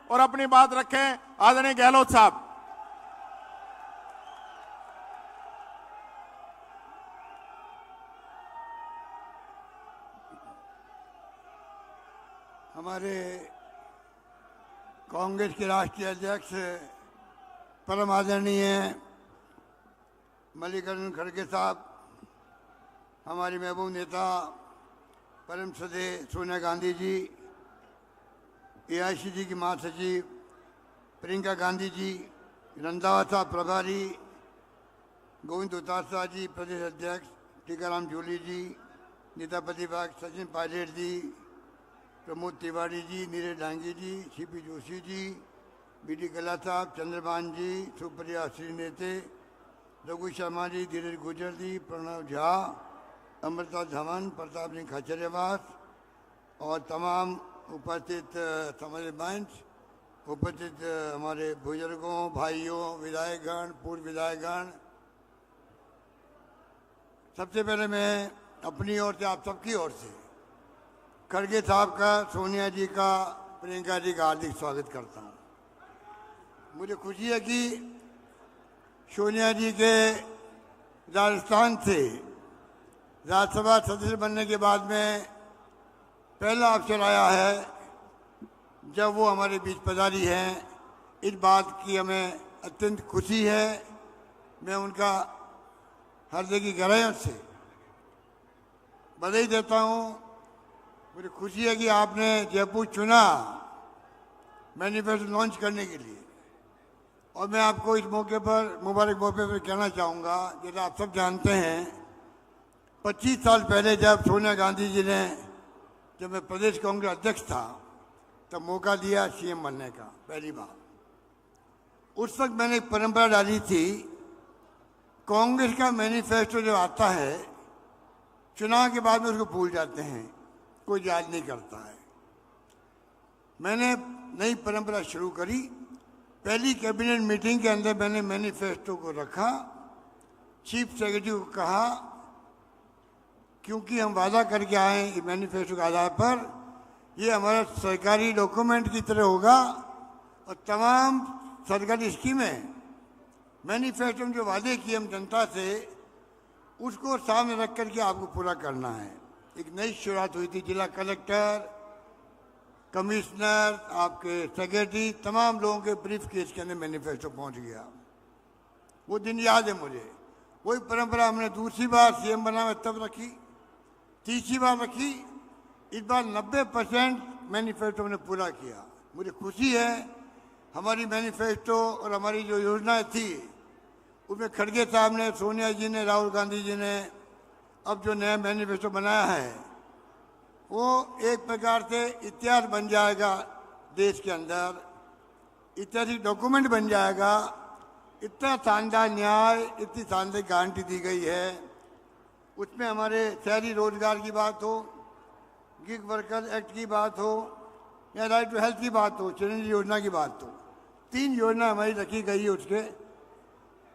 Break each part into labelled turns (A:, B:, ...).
A: और अपनी बात रखें। आदरणीय गहलोत साहब।
B: हमारे कांग्रेस के राष्ट्रीय अध्यक्ष परम आदरणीय मल्लिकार्जुन खड़गे साहब, हमारी महबूब नेता परम श्रद्धेय सोनिया गांधी जी, AICC की महासचिव प्रियंका गांधी जी, रंधावा साहब प्रभारी, गोविंद उतारसा जी प्रदेश अध्यक्ष, टीकाराम जूली जी, नेता प्रतिपक्ष सचिन पायलट जी, प्रमोद तिवारी जी, नीरज डांगी जी, CP जोशी जी, BD कला साहब, चंद्रभान जी, सुप्रिया श्रीनेते, रघु शर्मा जी, धीरज गुर्जर जी, प्रणव झा, अमृता धवन, प्रताप सिंह खचरियावास और तमाम उपस्थित हमारे मंच, उपस्थित हमारे बुजुर्गों, भाइयों, विधायकगण, पूर्व विधायकगण, सबसे पहले मैं अपनी ओर से, आप सबकी ओर से खड़गे साहब का, सोनिया जी का, प्रियंका जी का हार्दिक स्वागत करता हूँ। मुझे खुशी है कि सोनिया जी के राजस्थान से राज्यसभा सदस्य बनने के बाद में पहला अवसर आया है जब वो हमारे बीच पधारी हैं। इस बात की हमें अत्यंत खुशी है। मैं उनका हृदय की गहराइयों से बधाई देता हूँ। मुझे खुशी है कि आपने जयपुर चुना मैनिफेस्टो लॉन्च करने के लिए, और मैं आपको इस मौके पर, मुबारक मौके पर कहना चाहूँगा, जैसे आप सब जानते हैं 25 साल पहले जब सोनिया गांधी जी ने, जब मैं प्रदेश कांग्रेस अध्यक्ष था, तब मौका दिया CM बनने का पहली बार। उस वक्त मैंने एक परंपरा डाली थी, कांग्रेस का मैनिफेस्टो जो आता है चुनाव के बाद में उसको भूल जाते हैं, कोई याद नहीं करता है। मैंने नई परंपरा शुरू करी। पहली कैबिनेट मीटिंग के अंदर मैंने मैनिफेस्टो को रखा, चीफ सेक्रेटरी को कहा, क्योंकि हम वादा करके आए हैं मैनिफेस्टो के आधार पर, ये हमारा सरकारी डॉक्यूमेंट की तरह होगा और तमाम सरकारी स्कीमें मैनिफेस्टो में जो वादे किए हम जनता से, उसको सामने रख करके आपको पूरा करना है। एक नई शुरुआत हुई थी। जिला कलेक्टर, कमिश्नर, आपके सेक्रेटरी, तमाम लोगों के ब्रीफ केस के अंदर मैनिफेस्टो पहुंच गया। वो दिन याद है मुझे। वही परंपरा हमने दूसरी बार CM बना में तब रखी, तीसरी बार रखी, इस बार 90% मैनिफेस्टो हमने पूरा किया। मुझे खुशी है हमारी मैनिफेस्टो और हमारी जो योजनाएं थी उसमें खड़गे साहब ने, सोनिया जी ने, राहुल गांधी जी ने अब जो नया मैनिफेस्टो बनाया है वो एक प्रकार से इतिहास बन जाएगा देश के अंदर, ऐतिहासिक डॉक्यूमेंट बन जाएगा। इतना शानदार न्याय, इतनी शानदार गारंटी दी गई है। उसमें हमारे शहरी रोजगार की बात हो, गिग वर्कर एक्ट की बात हो, या राइट टू हेल्थ की बात हो, चिरंजीवी योजना की बात हो, 3 योजना हमारी रखी गई है उसके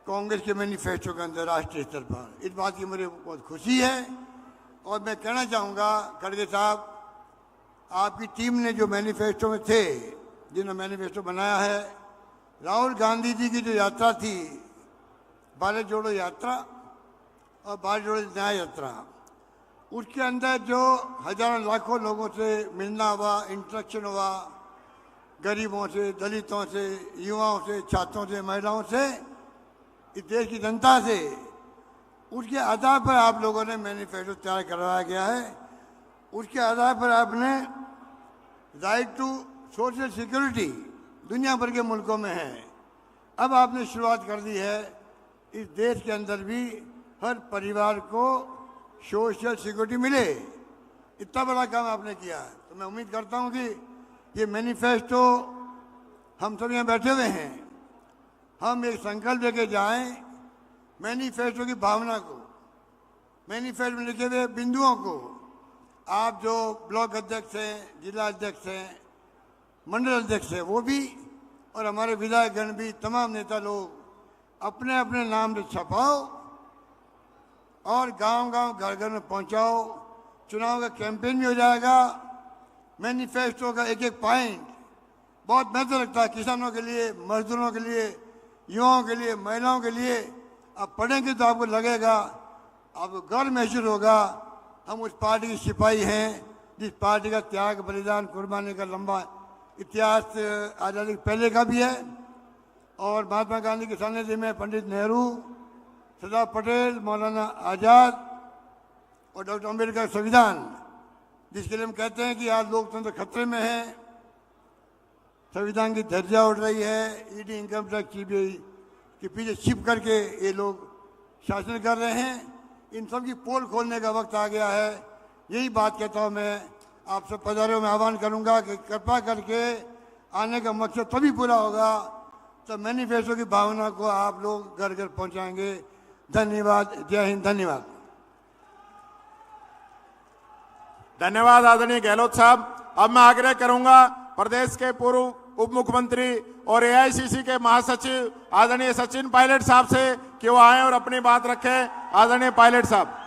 B: कांग्रेस के मैनिफेस्टो के अंदर राष्ट्रीय स्तर पर। इस बात की मुझे बहुत खुशी है। और मैं कहना चाहूँगा खड़गे साहब, आपकी टीम ने जो मैनिफेस्टो में थे, जिन्होंने मैनिफेस्टो बनाया है, राहुल गांधी जी की जो यात्रा थी, भारत जोड़ो यात्रा और भारत जोड़ो न्याय यात्रा, उसके अंदर जो हजारों लाखों लोगों से मिलना हुआ, इंटरेक्शन हुआ, गरीबों से, दलितों से, युवाओं से, छात्रों से, महिलाओं से, इस देश की जनता से, उसके आधार पर आप लोगों ने मैनिफेस्टो तैयार करवाया गया है। उसके आधार पर आपने राइट टू सोशल सिक्योरिटी दुनिया भर के मुल्कों में है, अब आपने शुरुआत कर दी है इस देश के अंदर भी हर परिवार को सोशल सिक्योरिटी मिले। इतना बड़ा काम आपने किया है। तो मैं उम्मीद करता हूँ कि ये मैनिफेस्टो, हम सब यहाँ बैठे हुए हैं, हम एक संकल्प लेके जाएं, मैनिफेस्टो की भावना को, मैनिफेस्टो में लिखे हुए बिंदुओं को, आप जो ब्लॉक अध्यक्ष हैं, जिला अध्यक्ष हैं, मंडल अध्यक्ष हैं, वो भी, और हमारे विधायकगण भी, तमाम नेता लोग अपने अपने नाम से छपाओ और गांव-गांव, घर-घर में पहुंचाओ। चुनाव का कैंपेन भी हो जाएगा। मैनिफेस्टो का एक एक पॉइंट बहुत बेहतर लगता है किसानों के लिए, मजदूरों के लिए, युवाओं के लिए, महिलाओं के लिए। अब पढ़ेंगे तो आपको लगेगा, आपको गर्व महसूस होगा हम उस पार्टी के सिपाही हैं जिस पार्टी का त्याग, बलिदान, कुर्बानी का लंबा इतिहास आज़ादी के पहले का भी है। और महात्मा गांधी के सानिध्य में पंडित नेहरू, सरदार पटेल, मौलाना आज़ाद और डॉक्टर अम्बेडकर संविधान, जिसके लिए हम कहते हैं कि आज लोकतंत्र खतरे में है, संविधान की धज्जियां उड़ रही है, ईडी, इनकम टैक्स, सीबीआई के पीछे छिप करके ये लोग शासन कर रहे हैं। इन सब की पोल खोलने का वक्त आ गया है। यही बात कहता हूँ मैं आप सब पधारों में आह्वान करूंगा कि कृपा करके आने का मकसद तभी पूरा होगा तो मैनिफेस्टो की भावना को आप लोग घर घर पहुंचाएंगे। धन्यवाद। जय हिंद। धन्यवाद।
A: धन्यवाद आदरणीय गहलोत साहब। अब मैं आग्रह करूंगा प्रदेश के पूर्व उप मुख्यमंत्री और एआईसीसी के महासचिव आदरणीय सचिन पायलट साहब से कि वो आए और अपनी बात रखें। आदरणीय पायलट साहब।